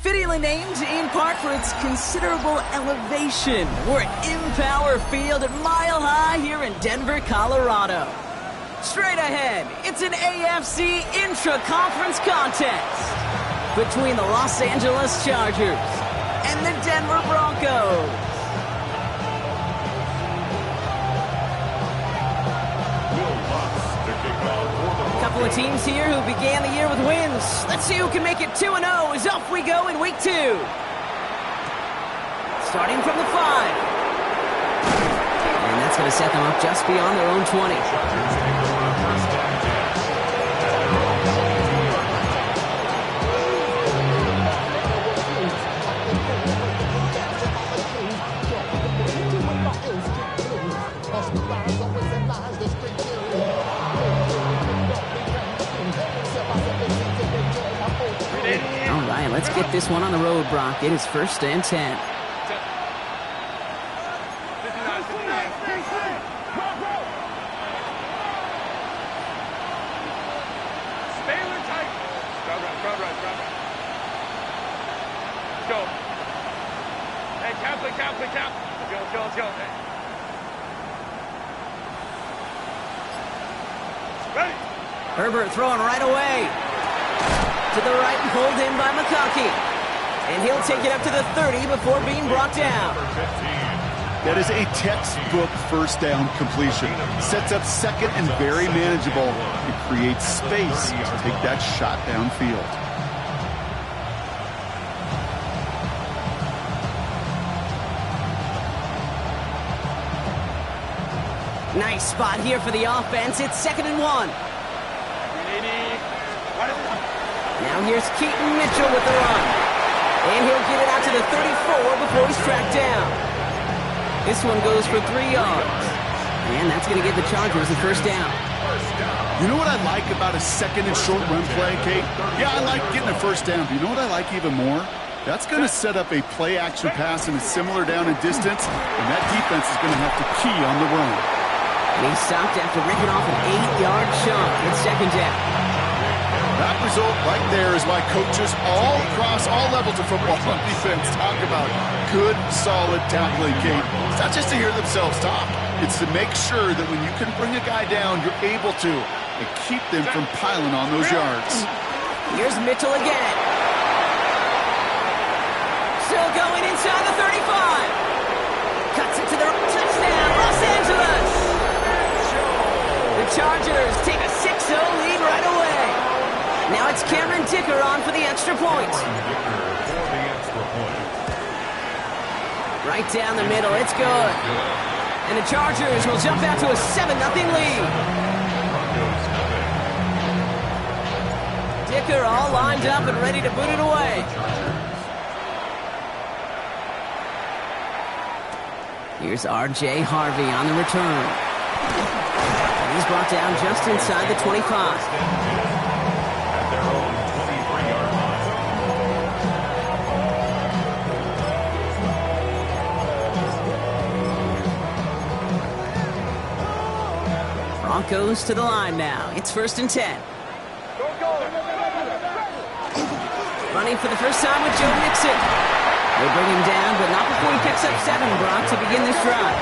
fittingly named in part for its considerable elevation. We're at Empower Field at Mile High here in Denver, Colorado. Straight ahead, it's an AFC intra-conference contest between the Los Angeles Chargers and the Denver Broncos. A couple of teams here who began the year with wins. Let's see who can make it 2-0 as off we go in week 2. Starting from the 5. And that's going to set them up just beyond their own 20. All right, let's get this one on the road, Brock. It is 1st and 10. Herbert throwing right away. To the right, pulled in by McConkey. And he'll take it up to the 30 before being brought down. That is a textbook first down completion. Sets up second and very manageable. It creates space to take that shot downfield. Nice spot here for the offense. It's 2nd and 1. Now here's Keaton Mitchell with the run. And he'll get it out to the 34 before he's tracked down. This one goes for 3 yards. And that's going to give the Chargers the 1st down. You know what I like about a 2nd and short run play, Kate? Yeah, I like getting a 1st down. But you know what I like even more? That's going to set up a play-action pass in a similar down and distance. And that defense is going to have to key on the run. And he stopped after ripping off an 8-yard chunk. It's 2nd down. That result right there is why coaches all across all levels of football on defense talk about good, solid tackling, Kate. It's not just to hear themselves talk. It's to make sure that when you can bring a guy down, you're able to and keep them from piling on those yards. Here's Mitchell again. Still going inside the 35. Cuts it to the touchdown, Los Angeles. The Chargers take a 6-0 lead right away. Now it's Cameron Dicker on for the extra point. Right down the middle, it's good. And the Chargers will jump out to a 7-0 lead. Dicker all lined up and ready to boot it away. Here's R.J. Harvey on the return. And he's brought down just inside the 25. Broncos to the line now. It's 1st and 10. Running for the first time with Joe Mixon. They bring him down, but not before he picks up 7, Brock, to begin this drive.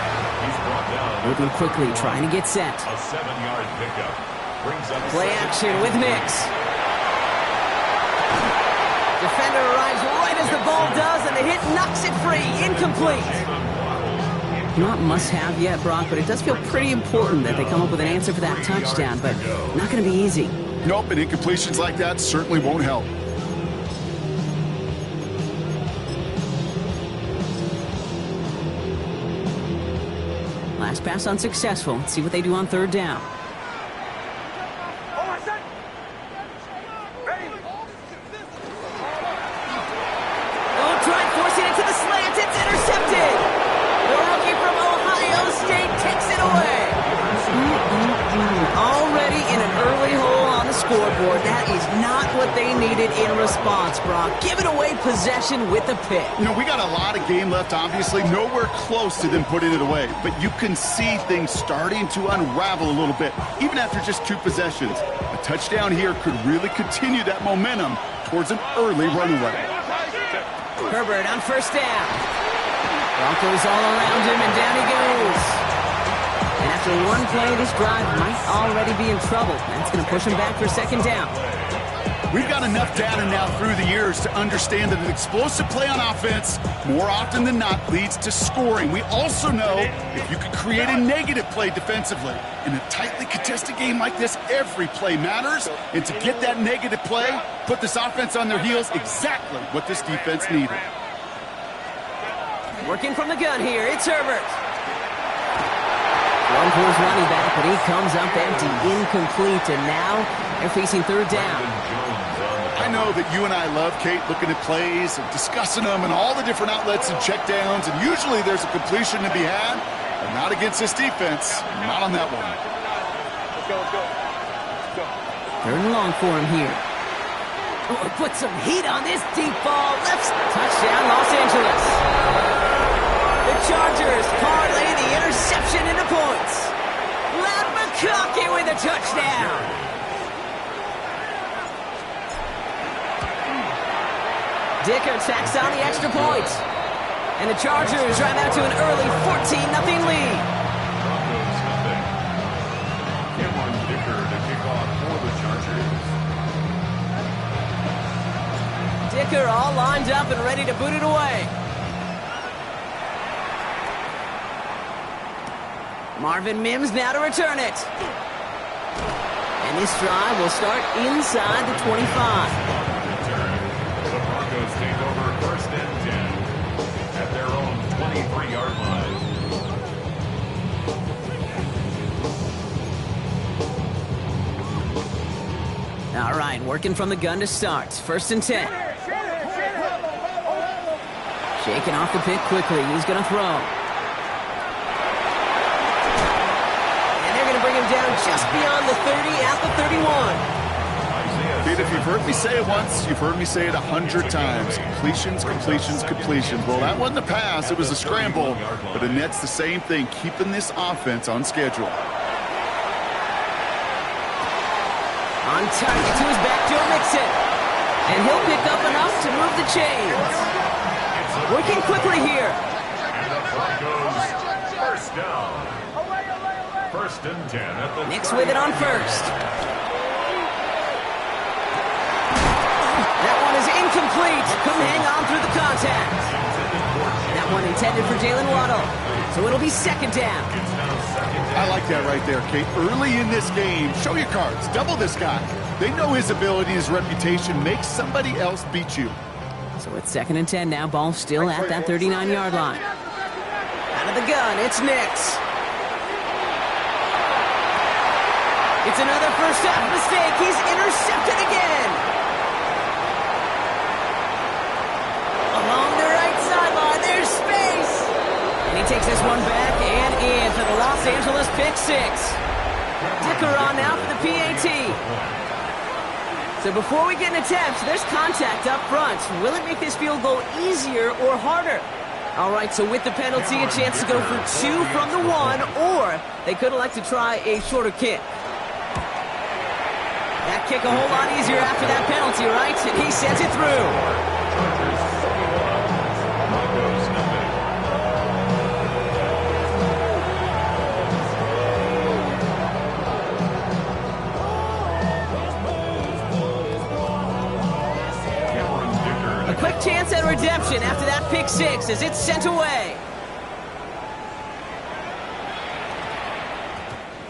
Moving quickly, trying to get set. A 7-yard pickup. Play action with Mix. Defender arrives right as the ball does, and the hit knocks it free. Incomplete. Not must-have yet, Brock, but it does feel pretty important that they come up with an answer for that touchdown, but not going to be easy. Nope, and incompletions like that certainly won't help. Last pass unsuccessful. Let's see what they do on 3rd down. Oh, try forcing it to the slant. It's intercepted. The rookie from Ohio State takes it away. Already in an early hole on the scoreboard. That is not what they needed in response, Brock. Giving away possession with a pick. You know, we got a lot of game left, obviously. Nowhere close to them putting it away. But you can see things starting to unravel a little bit, even after just 2 possessions. A touchdown here could really continue that momentum towards an early runaway. Herbert on first down. Broncos all around him, and down he goes. And after one play, this drive might already be in trouble. That's going to push him back for second down. We've got enough data now through the years to understand that an explosive play on offense, more often than not, leads to scoring. We also know if you can create a negative play defensively. In a tightly contested game like this, every play matters. And to get that negative play, put this offense on their heels, exactly what this defense needed. Working from the gun here, it's Herbert. One for his running back, but he comes up empty, incomplete, and now they're facing third down. I know that you and I love, Kate, looking at plays and discussing them and all the different outlets and checkdowns, and usually there's a completion to be had, but not against this defense, not on that one. Let's go. Third and long for him here. Oh, put some heat on this deep ball. Left touchdown, Los Angeles. The Chargers parlay the interception into points. Matt McConkey with a touchdown. Dicker tacks on the extra point. And the Chargers drive out to an early 14-0 lead. Dicker to kick off for the Chargers. Dicker all lined up and ready to boot it away. Marvin Mims now to return it. And this drive will start inside the 25. The Broncos take over first and 10 at their own 23-yard line. All right, working from the gun to start. First and 10. Shaking off the pick quickly. He's going to throw. And they're going to bring him down just beyond the 30 at the 31. Dude, if you've heard me say it once, you've heard me say it 100 times. Completions, completions, completions. Well, that wasn't a pass. It was a scramble. But it nets the same thing, keeping this offense on schedule. On target to his back, Joe Mixon. And he'll pick up enough to move the chains. Working quickly here. And the Broncos first down. First and 10 at the Nix with it on first. That one is incomplete. Couldn't hang on through the contact. That one intended for Jalen Waddle. So it'll be second down. I like that right there, Kate. Early in this game, show your cards. Double this guy. They know his ability, his reputation. Make somebody else beat you. So it's second and 10 now. Ball still at that 39-yard line. Out of the gun, it's Nix. It's another first half mistake. He's intercepted again. Along the right sideline, there's space. And he takes this one back and in for the Los Angeles pick six. Dicker on now for the PAT. So before we get an attempt, there's contact up front. Will it make this field goal easier or harder? All right, so with the penalty, a chance to go for two from the one, or they could elect to try a shorter kick. That kick a whole lot easier after that penalty, right? And he sends it through. A quick chance at redemption after that pick six as it's sent away.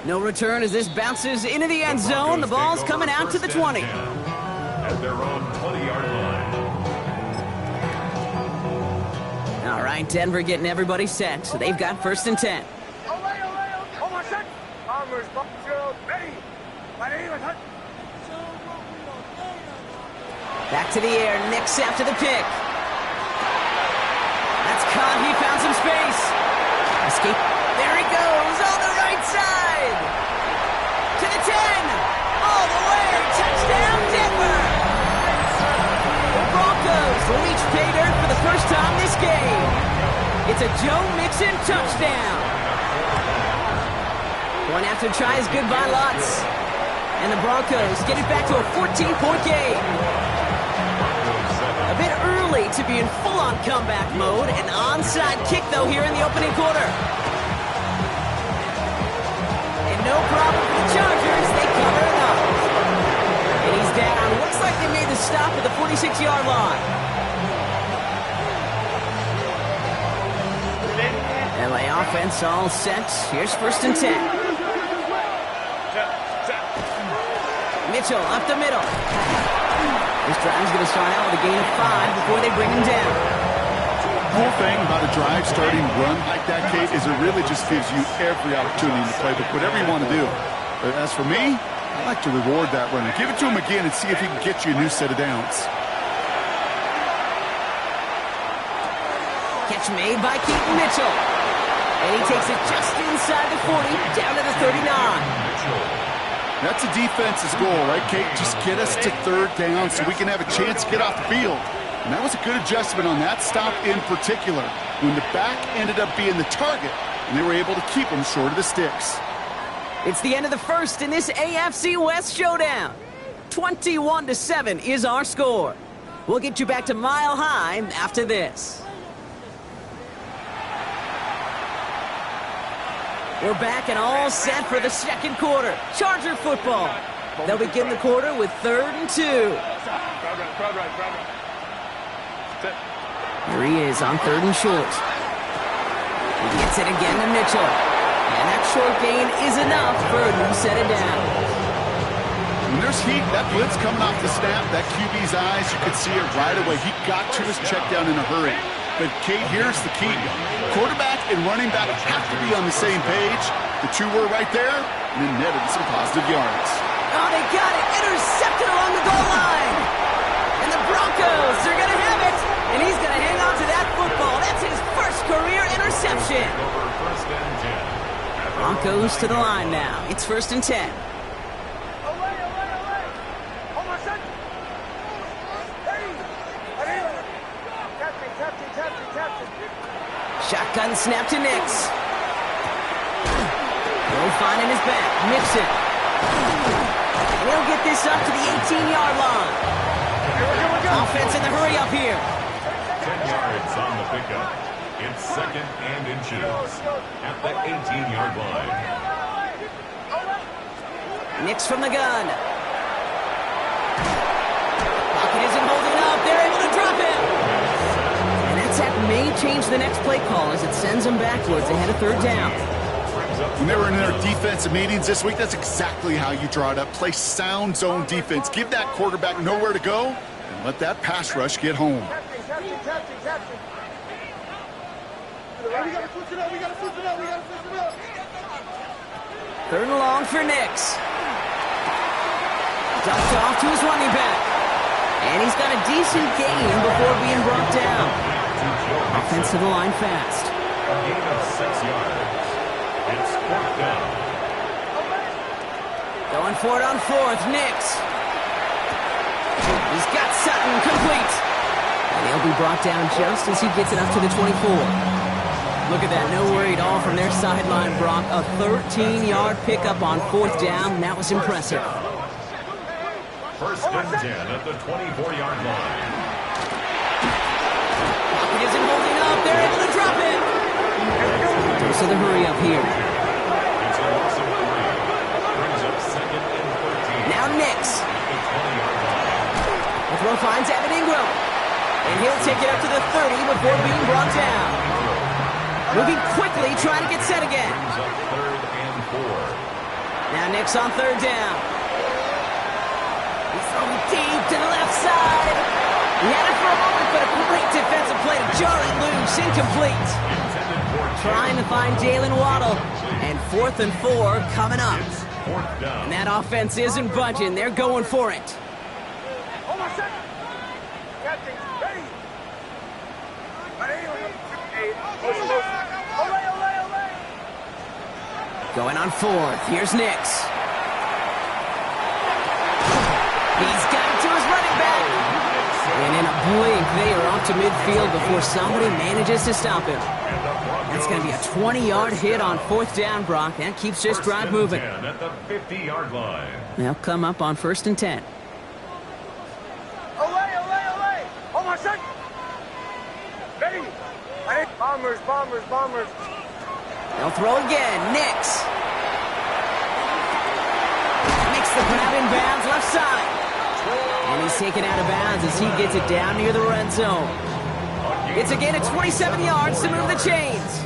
No return as this bounces into the end zone. The ball's coming out to the 20. At their own 20-yard line. All right, Denver getting everybody set. So they've got first and 10. Back to the air, Nix after the pick. That's caught, he found some space. Escape, there he goes, on the right side. To the 10, all the way, touchdown Denver. The Broncos reach pay dirt for the first time this game. It's a Joe Mixon touchdown. One after tries goodbye lots. And the Broncos get it back to a 14-point game. A bit early early to be in full-on comeback mode. An onside kick, though, here in the opening quarter. And no problem for the Chargers. They cover it up. And he's down. Looks like they made the stop at the 46-yard line. LA offense all set. Here's 1st and 10. Mitchell up the middle. This drive's going to start out with a gain of 5 before they bring him down. The whole thing about a drive starting run like that, Kate, is it really just gives you every opportunity in the playbook, whatever you want to do. But as for me, I like to reward that runner. Give it to him again and see if he can get you a new set of downs. Catch made by Keaton Mitchell. And he takes it just inside the 40, down to the 39. That's a defense's goal, right, Kate? Just get us to 3rd down so we can have a chance to get off the field. And that was a good adjustment on that stop in particular, when the back ended up being the target, and they were able to keep him short of the sticks. It's the end of the first in this AFC West showdown. 21-7 is our score. We'll get you back to Mile High after this. We're back and all set for the second quarter. Charger football. They'll begin the quarter with 3rd and 2. Here he is on 3rd and short. He gets it again to Mitchell. And that short gain is enough for a new set of downs. When there's heat, that blitz coming off the snap, that QB's eyes, you could see it right away. He got to his check down in a hurry. But, Kate, here's the key. Quarterback and running back have to be on the same page. The two were right there, and then netted some positive yards. Oh, they got it. Intercepted along the goal line. And the Broncos are going to have it. And he's going to hang on to that football. That's his first career interception. Broncos to the line now. It's 1st and 10. Shotgun snap to Nix. Will finding his back. Mixon. And he'll get this up to the 18-yard line. Offense in the hurry up here. 10 yards on the pickup. It's 2nd and inches at the 18-yard line. Nix from the gun. Pocket isn't holding up. They're able to drop him. That may change the next play call as it sends them backwards ahead of 3rd down. When they were in their defensive meetings this week, that's exactly how you draw it up. Play sound zone defense. Give that quarterback nowhere to go and let that pass rush get home. Third and long for Nix. Dumped off to his running back. And he's got a decent gain before being brought down. Offense to the line fast. A gain of 6 yards. It's 4th down. Going for it on 4th, Nix. He's got Sutton complete. And he'll be brought down just as he gets it up to the 24. Look at that, no worry at all from their sideline, Brock. A 13-yard pickup on 4th down. That was impressive. 1st and 10 at the 24-yard line. Pocket isn't holding up. They're able to drop it. So the hurry up here. It's a loss of 3. Brings up 2nd and 13. Now Nix. The throw finds Evan Ingram. And he'll take it up to the 30 before being brought down. Moving quickly, trying to get set again. Brings up 3rd and 4. Now Nix on 3rd down. He's throwing deep to the left side. He had it for a moment, but a great defensive play to jar it loose. Incomplete. Trying to find Jalen Waddle. And 4th and 4 coming up. And that offense isn't budging. They're going for it. Going on 4th. Here's Nix. He's got it to his running back. And in a blink, they are off to midfield before somebody manages to stop him. That's going to be a 20-yard hit on 4th down, Brock. That keeps this drive moving. At the 50-yard line. They'll come up on 1st and 10. Bombers. They'll throw again. Nix. Makes the grab in bounds left side. And he's taken out of bounds as he gets it down near the red zone. It's a gain of 27 yards to move the chains.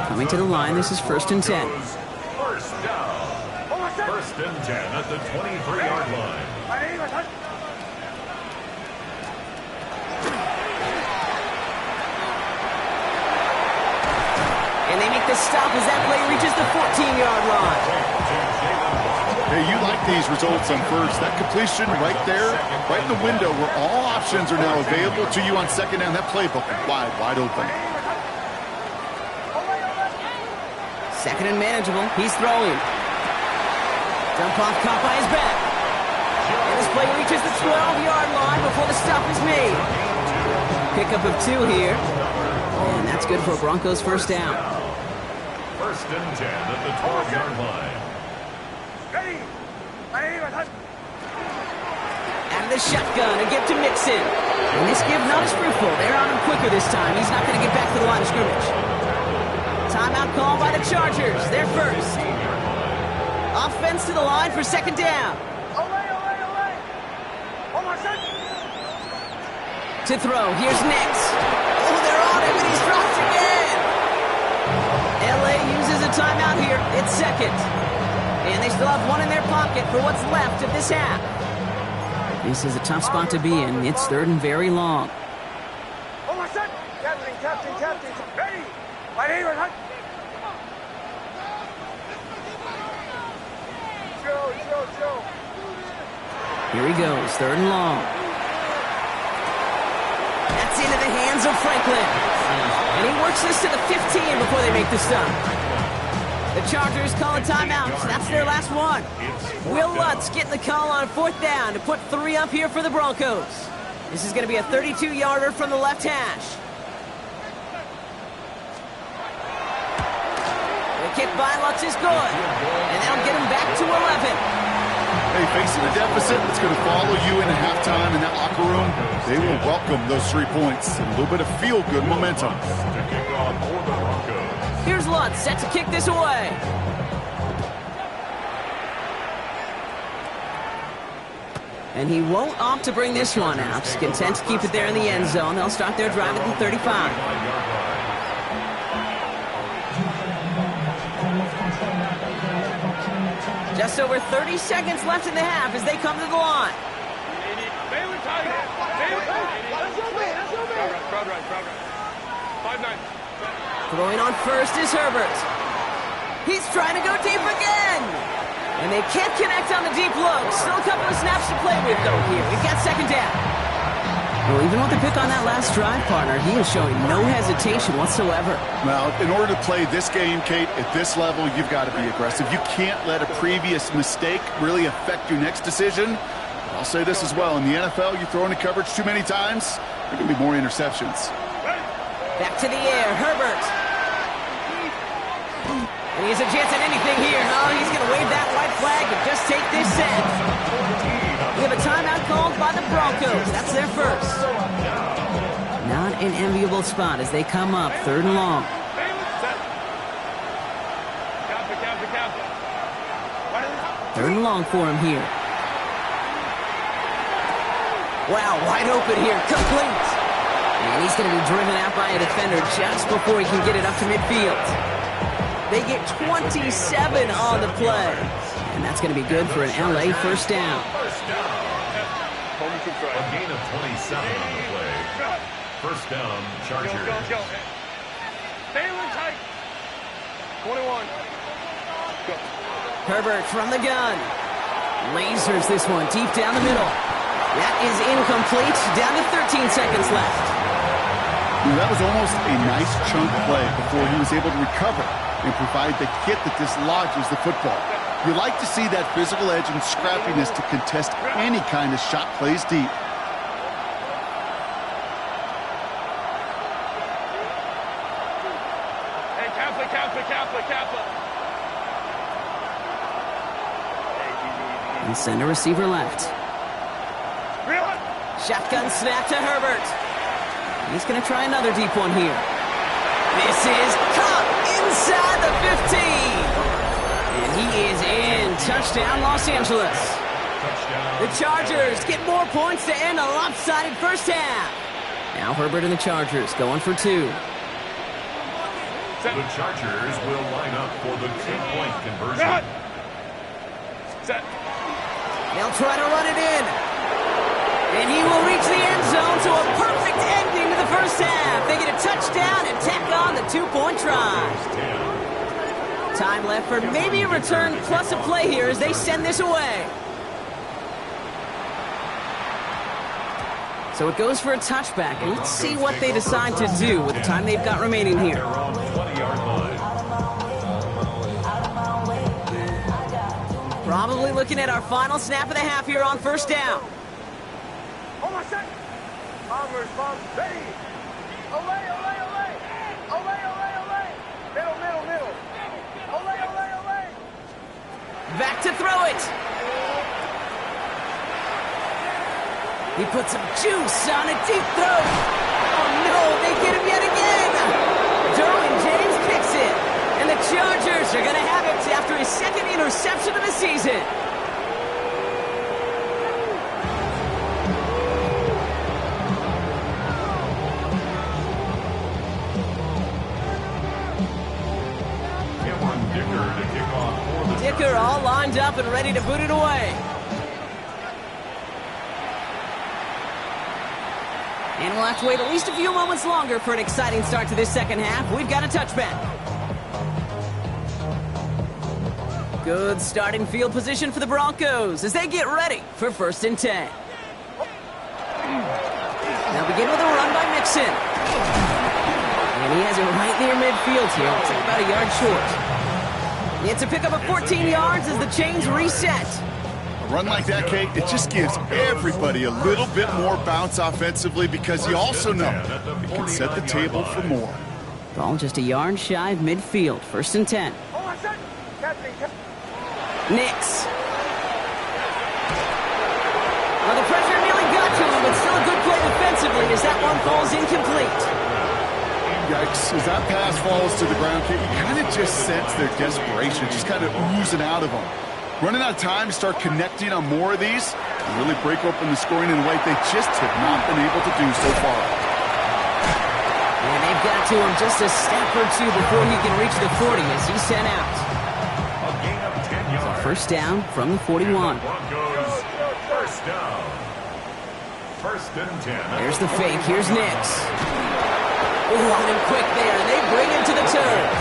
Coming to the line, this is 1st and 10. First down. 1st and 10 at the 23-yard line. And they make the stop as that play reaches the 14-yard line. Hey, you like these results on first. That completion right there, right in the window where all options are now available to you on 2nd down. That playbook wide open. 2nd and manageable. He's throwing. Dump off caught by his back. And this play reaches the 12-yard line before the stop is made. Pickup of 2 here. And that's good for Broncos 1st down. 1st and 10 at the 12-yard line. Out of the shotgun, a give to Mixon. And this give not as fruitful. They're on him quicker this time. He's not going to get back to the line of scrimmage. Timeout call by the Chargers. They're first. Offense to the line for 2nd down. To throw, here's Nix. Oh, they're on him, and he's dropped again. LA uses a timeout here. It's 2nd. And they still have 1 in their pocket for what's left of this half. This is a tough spot to be in. It's 3rd and very long. Captain. Ready. Right here. Joe. Here he goes, 3rd and long. That's into the hands of Franklin. And he works this to the 15 before they make the stop. The Chargers call a timeout. That's their last one. Will Lutz getting the call on 4th down to put 3 up here for the Broncos. This is going to be a 32-yarder from the left hash. The kick by Lutz is good. And that'll get him back to 11. Hey, facing a deficit that's going to follow you into halftime in that locker room, they will welcome those 3 points. And a little bit of feel-good momentum. To kick off for the Broncos. Here's Lutz set to kick this away. And he won't opt to bring this one out. He's content to keep it there in the end zone. They'll start their drive at the 35. Just over 30 seconds left in the half as they come to the line. Throwing on first is Herbert. He's trying to go deep again. And they can't connect on the deep look. Still a couple of snaps to play with, though, here. We've got 2nd down. Well, even with the pick on that last drive, partner, he is showing no hesitation whatsoever. Well, in order to play this game, Kate, at this level, you've got to be aggressive. You can't let a previous mistake really affect your next decision. I'll say this as well. In the NFL, you throw into coverage too many times, there can be more interceptions. Back to the air, Herbert. And he has a chance at anything here. Oh, he's going to wave that white flag and just take this set. We have a timeout called by the Broncos. That's their first. Not an enviable spot as they come up 3rd and long. Third and long for him here. Wow, wide open here, complete. And he's going to be driven out by a defender just before he can get it up to midfield. They get 27 on the play. And that's going to be good for an LA 1st down. A gain of 27 on the play. 1st down, Chargers. Go. Balin tight. 21. Go. Herbert from the gun. Lasers this one deep down the middle. That is incomplete. Down to 13 seconds left. That was almost a nice chunk play before he was able to recover and provide the hit that dislodges the football. You like to see that physical edge and scrappiness to contest any kind of shot plays deep. Hey, Kaplan. And send a receiver left. Shotgun snap to Herbert. He's going to try another deep one here. This is caught inside the 15. And he is in. Touchdown, Los Angeles. Touchdown. The Chargers get more points to end a lopsided first half. Now Herbert and the Chargers going for 2. The Chargers will line up for the 2-point conversion. Set. They'll try to run it in. And he will reach the end zone to a perfect ending to the first half. They get a touchdown and tack on the 2-point try. Time left for maybe a return plus a play here as they send this away. So it goes for a touchback. And let's see what they decide to do with the time they've got remaining here. Their own 20-yard line. Probably looking at our final snap of the half here on first down. Hold on, set. Bombers, bomb. Ready. Olay, olay, olay. Olay, olay, olay. Middle, middle, middle. Olay, olay, olay. Back to throw it. He puts some juice on a deep throw. Oh no, they get him yet again. Derwin James kicks it. And the Chargers are going to have it after his second interception of the season. Dicker all lined up and ready to boot it away. And we'll have to wait at least a few moments longer for an exciting start to this second half. We've got a touchback. Good starting field position for the Broncos as they get ready for 1st and 10. They'll begin with a run by Mixon. And he has it right near midfield here. Looks like about a yard short. It's a pickup of 14 yards as the chains reset. A run like that, Kate, it just gives everybody a little bit more bounce offensively because you also know it can set the table for more. Ball just a yard shy of midfield. 1st and 10. Hold on, set. Captain. Nix. Well, the pressure nearly got to him, but still a good play defensively as that one falls incomplete. Yikes, as that pass falls to the ground, Kate, you kind of just sense their desperation, just kind of oozing out of them. Running out of time to start connecting on more of these and really break open the scoring in a way they just have not been able to do so far. And they've got to him just a step or two before he can reach the 40 as he's sent out. A gain of 10 yards. First down from the 41. Broncos, first down. 1st and 10. There's the fake. Here's Nix. Oh, on him quick there. And they bring him to the turf.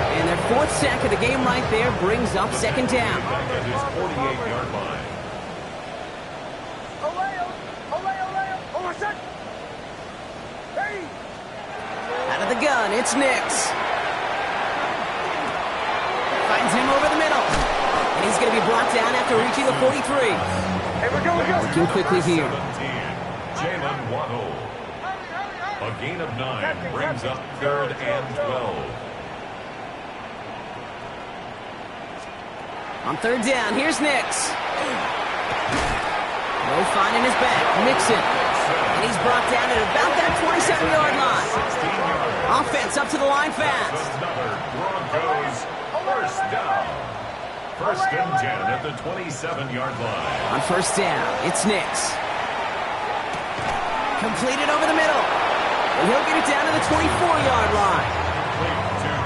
And their 4th sack of the game right there brings up 2nd down. Back at his 48-yard line. Olay, olay, olay. Hold on, set. Ready. Out of the gun, it's Nix. Finds him over the middle. And he's going to be brought down after reaching the 43. Hey, we're going. Working quickly here. 17, Jalen Waddle. A gain of 9 brings up 3rd and 12. On 3rd down, here's Nix. No finding his back. Mixon. And he's brought down at about that 27-yard line. 16 yards. Offense up to the line fast. Another Broncos first down. 1st and 10 at the 27-yard line. On 1st down, it's Nix. Completed over the middle. And he'll get it down to the 24-yard line.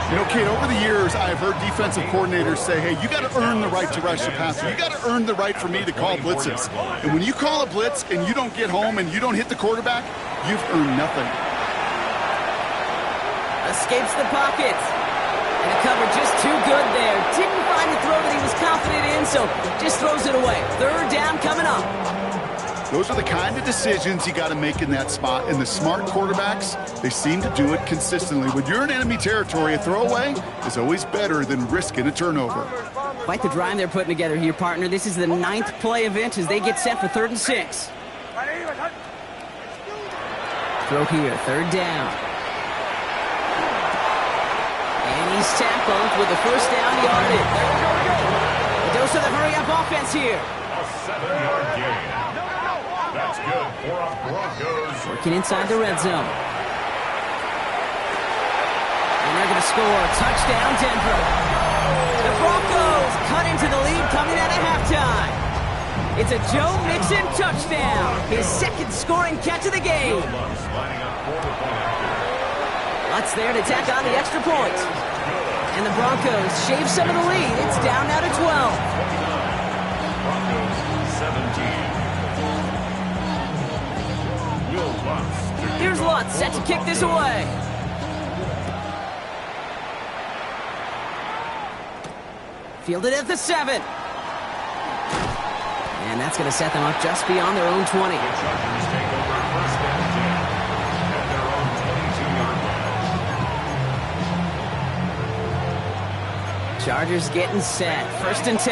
You know, Kate, over the years, I've heard defensive coordinators say, hey, you got to earn the right to rush the passer. You got to earn the right for me to call blitzes. And when you call a blitz and you don't get home and you don't hit the quarterback, you've earned nothing. Escapes the pocket. And the cover just too good there. Didn't find the throw that he was confident in, so just throws it away. 3rd down coming up. Those are the kind of decisions you got to make in that spot. And the smart quarterbacks, they seem to do it consistently. When you're in enemy territory, a throwaway is always better than risking a turnover. Quite the drive they're putting together here, partner. This is the 9th play event as they get set for 3rd and 6. Throw here, 3rd down. And he's tackled with the 1st down yardage. A dose of the hurry-up offense here. A 7-yard gain. That's good for a Broncos. Working inside the red zone. And they're going to score. Touchdown, Denver. The Broncos cut into the lead coming out of halftime. It's a Joe Mixon touchdown. His second scoring catch of the game. Lutz there to tack on the extra point. And the Broncos shave some of the lead. It's down now to 12. Broncos 17. Will Lutz. Here's Lutz set to kick this away. Fielded at the 7. And that's going to set them up just beyond their own 20. The Chargers take over first and 10 at their own 22-yard line. Chargers getting set. First and 10.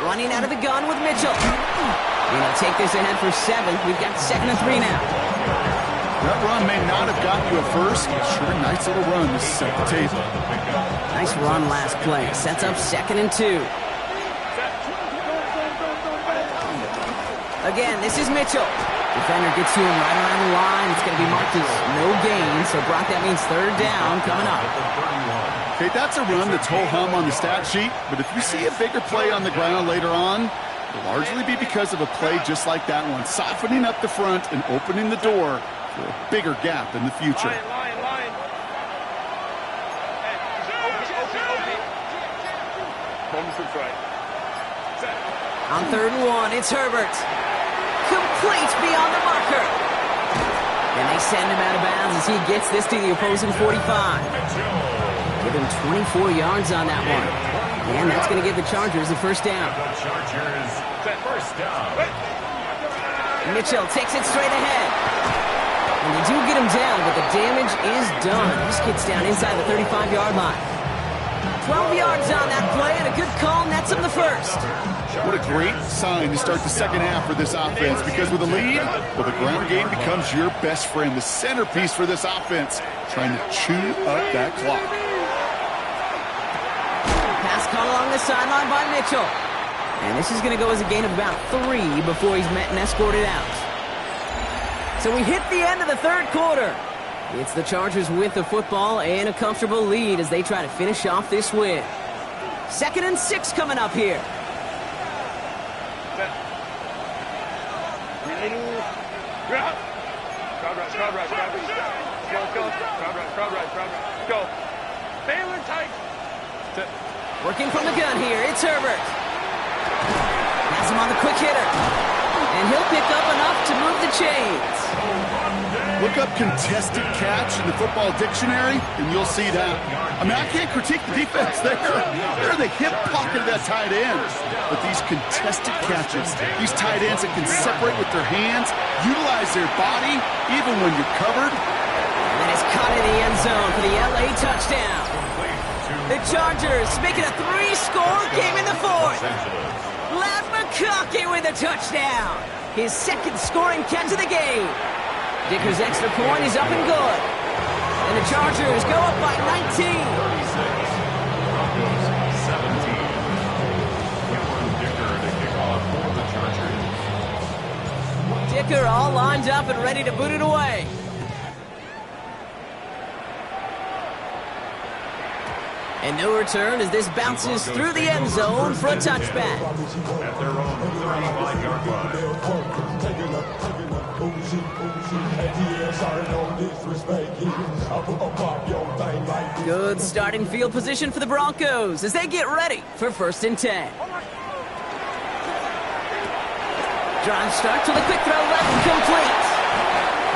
Running out of the gun with Mitchell. He'll take this ahead for 7. We've got 2nd and 3 now. That run may not have gotten you a first. Sure, nice little run to set the table. Nice run last play. Sets up 2nd and 2. Again, this is Mitchell. Defender gets to him right around the line. It's going to be marked as no gain. So, Brock, that means 3rd down coming up. Okay, that's a run that's ho-hum on the stat sheet. But if we see a bigger play on the ground later on, it'll largely be because of a play just like that one. Softening up the front and opening the door for a bigger gap in the future. Line. Home sits right. On 3rd and 1, it's Herbert. Complete beyond the marker. And they send him out of bounds as he gets this to the opposing 45. Give him 24 yards on that one. And that's going to give the Chargers the first down. The Chargers first down. Mitchell takes it straight ahead. And they do get him down, but the damage is done. This gets down inside the 35-yard line. 12 yards on that play, and a good call nets him the first. What a great sign to start the second half for this offense, because with a lead, well, the ground game becomes your best friend, the centerpiece for this offense, trying to chew up that clock. Pass caught along the sideline by Mitchell. And this is going to go as a gain of about 3 before he's met and escorted out. So we hit the end of the 3rd quarter. It's the Chargers with the football and a comfortable lead as they try to finish off this win. 2nd and 6 coming up here. Crowd right. Go. Baylor tight. Working from the gun here, it's Herbert. Has him on the quick hitter. And he'll pick up enough to move the chains. Look up contested catch in the football dictionary, and you'll see that. I mean, I can't critique the defense there. They're in the hip pocket of that tight end. But these contested catches, these tight ends that can separate with their hands, utilize their body, even when you're covered. And then it's caught in the end zone for the LA touchdown. The Chargers make it a 3-score game in the 4th. Ladd McConkey with a touchdown. His 2nd scoring catch of the game. Dicker's extra point is up and good. And the Chargers go up by 19. 36. Broncos 17. Cameron Dicker to kick off for the Chargers. Dicker all lined up and ready to boot it away. And no return as this bounces through the end zone for a touchback. At their own 35-yard line. Good starting field position for the Broncos as they get ready for 1st and 10. Drive start to the quick throw left and complete.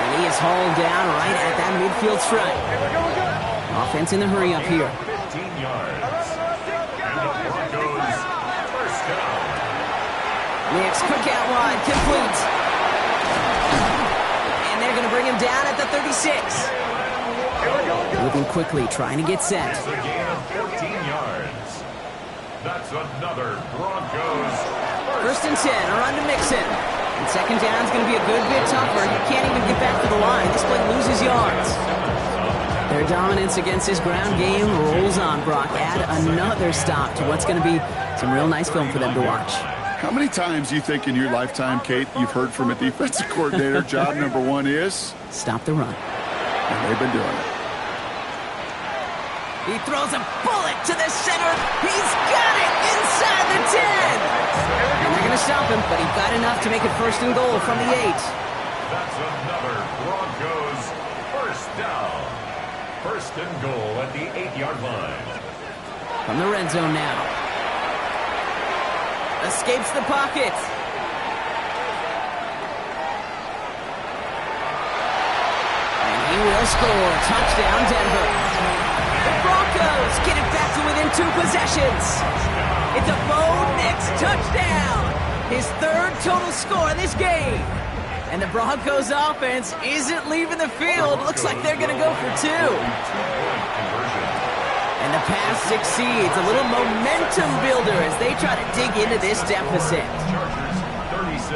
And he is hauled down right at that midfield stripe. Offense in the hurry up here. 15 yards. And the Broncos first down. Nix quick out wide, complete. And they're going to bring him down at the 36. Moving quickly, trying to get set. It's a gain of 14 yards. That's another Broncos. 1st and 10, a run to Mixon. And 2nd down is going to be a good bit tougher. He can't even get back to the line. This play loses yards. Their dominance against this ground game rolls on, Brock. Add another stop to what's going to be some real nice film for them to watch. How many times do you think in your lifetime, Kate, you've heard from a defensive coordinator, job number one is? Stop the run. And they've been doing it. He throws a bullet to the center. He's got it inside the 10. And they're going to stop him, but he got enough to make it 1st and goal from the 8. That's another Broncos first down. 1st and goal at the 8-yard line. From the red zone now. Escapes the pocket. And he will score. Touchdown, Denver. The Broncos get it back to within 2 possessions. It's a Bo Nix touchdown. His 3rd total score in this game. And the Broncos offense isn't leaving the field. Looks like they're going to go for 2. And the pass succeeds. A little momentum builder as they try to dig into this deficit. Chargers 36.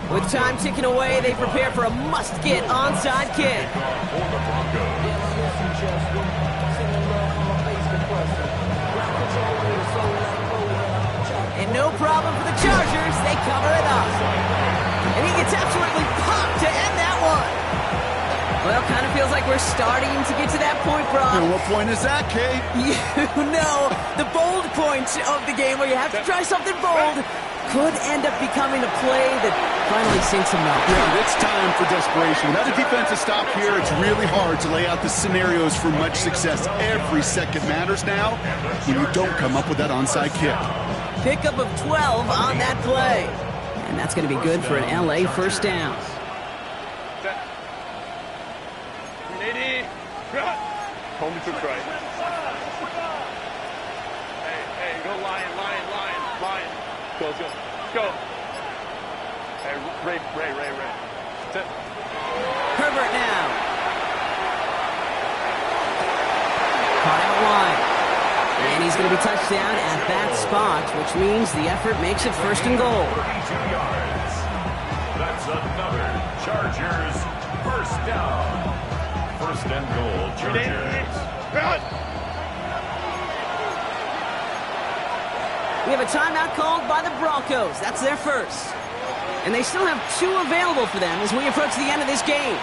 With time ticking away, they prepare for a must-get onside kick. For the Broncos. And no problem for the Chargers. They cover it up. And he gets absolutely popped to end that one. Well, kind of feels like we're starting to get to that point, Brock. And what point is that, Kate? You know, the bold point of the game where you have to try something bold could end up becoming a play that finally sinks him out. Yeah, it's time for desperation. Without a defensive stop here, it's really hard to lay out the scenarios for much success. Every second matters now when you don't come up with that onside kick. Pickup of 12 on that play. And that's going to be good for an LA first down. Hold me to try. Hey, go lion. Go. Hey, Ray. Herbert now. Caught out wide. And he's going to be touched down at that spot, which means the effort makes it 1st and goal. 32 yards. That's another Chargers first down. 1st and goal, Chargers. We have a timeout called by the Broncos. That's their first. And they still have 2 available for them as we approach the end of this game.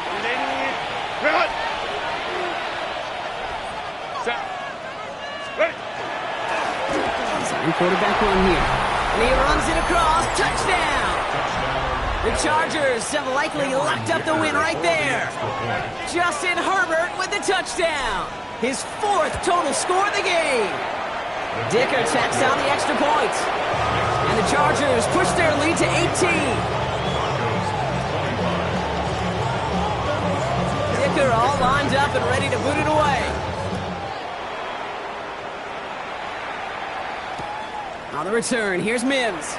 Second quarterback run here. And he runs it across. Touchdown! The Chargers have likely locked up the win right there. Justin Herbert with the touchdown. His 4th total score of the game. Dicker tacks down the extra point. And the Chargers push their lead to 18. Dicker all lined up and ready to boot it away. On the return, here's Mims.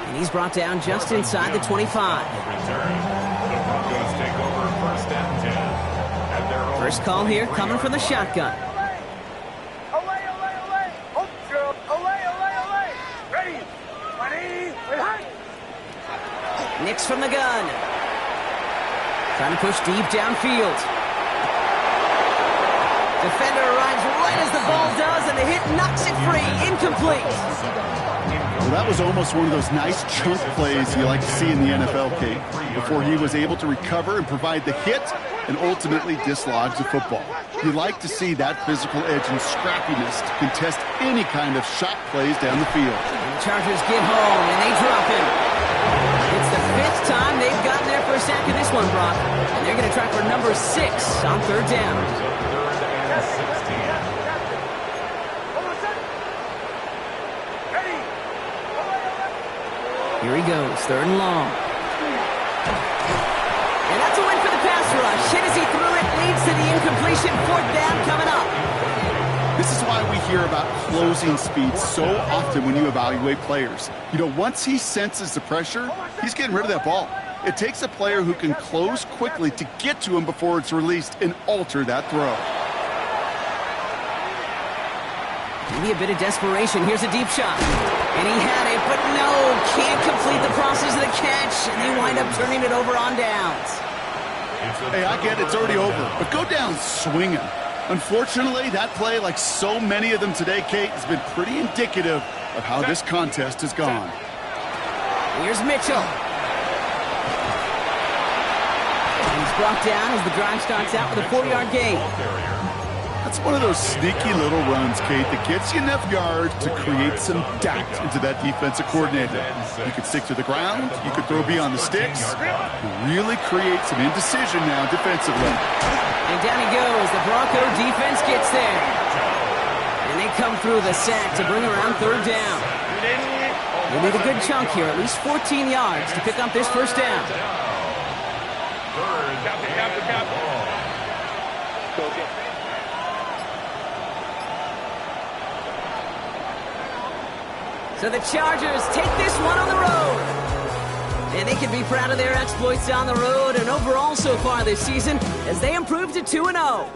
And he's brought down just inside the 25. First call here coming from the shotgun. Nix from the gun. Trying to push deep downfield. Defender arrives right as the ball does, and the hit knocks it free. Incomplete. Well, that was almost one of those nice chunk plays you like to see in the NFL, Kate, before he was able to recover and provide the hit and ultimately dislodge the football. You like to see that physical edge and scrappiness to contest any kind of shot plays down the field. And the Chargers get home, and they drop him. It's the 5th time they've gotten their first sack of this one, Brock. And they're going to try for number 6 on 3rd down. Here he goes, 3rd and long. And that's a win for the pass rush. Hit as he threw it, leads to the incompletion. 4th down coming up. This is why we hear about closing speed so often when you evaluate players. You know, once he senses the pressure, he's getting rid of that ball. It takes a player who can close quickly to get to him before it's released and alter that throw. Maybe a bit of desperation. Here's a deep shot. And he had it, but no, can't complete the process of the catch, and they wind up turning it over on downs. Hey, I get it, it's already over, but go down swinging. Unfortunately, that play, like so many of them today, Kate, has been pretty indicative of how this contest has gone. Here's Mitchell. And he's brought down as the drive starts out with a 4-yard gain. That's one of those sneaky little runs, Kate, that gets you enough yards to create some doubt into that defensive coordinator. You could stick to the ground, you could throw beyond the sticks, you really create some indecision now defensively. And down he goes. The Bronco defense gets there. And they come through the sack to bring around 3rd down. They need a good chunk here, at least 14 yards to pick up this first down. So the Chargers take this one on the road. And they can be proud of their exploits on the road and overall so far this season as they improve to 2-0.